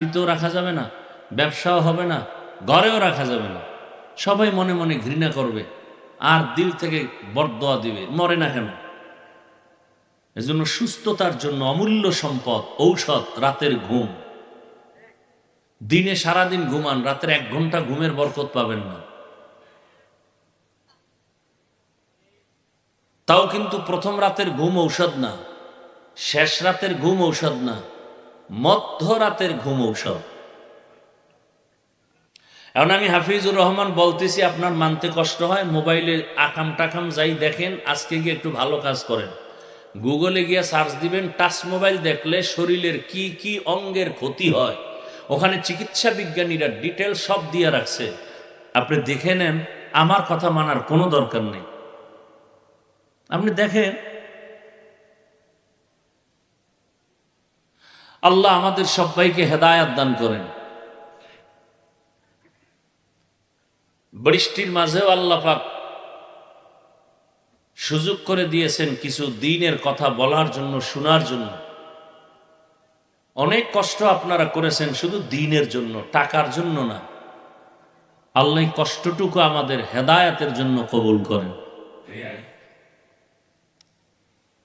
তো রাখা যাবে না, ব্যবসাও হবে না, ঘরেও রাখা যাবে না। সবাই মনে মনে ঘৃণা করবে আর দিল থেকে বরদোয়া দিবে, মরে না কেন? এজন্য সুস্থতার জন্য অমূল্য সম্পদ ঔষধ রাতের ঘুম। দিনে সারাদিন ঘুমান, রাতের 1 ঘন্টা ঘুমের বরকত পাবেন না। তাও কিন্তু প্রথম রাতের ঘুম ঔষধ না, শেষ রাতের ঘুম ঔষধ না, মধ্যরাতের ঘুম ঔষধ। এখন আমি হাফিজুর রহমান বলতেছি, আপনার মানতে কষ্ট হয়, মোবাইলে আকাম টাকাম যাই দেখেন, আজকে গিয়ে একটু ভালো কাজ করেন, গুগলে গিয়ে সার্চ দিবেন টাচ মোবাইল দেখলে শরীরের কি কি অঙ্গের ক্ষতি হয়, ওখানে চিকিৎসা বিজ্ঞানীরা ডিটেল সব দিয়ে রাখছে। আপনি দেখে নেন, আমার কথা মানার কোনো দরকার নেই, আপনি দেখেন। আল্লাহ আমাদের সবাইকে হেদায়াত দান করেন। বৃষ্টির মাঝেও আল্লাহ পাক সুযোগ করে দিয়েছেন কিছু দ্বীনের কথা বলার জন্য, শোনার জন্য। অনেক কষ্ট আপনারা করেছেন শুধু দ্বীনের জন্য, টাকার জন্য না। আল্লাহ কষ্টটুকু আমাদের হেদায়াতের জন্য কবুল করেন।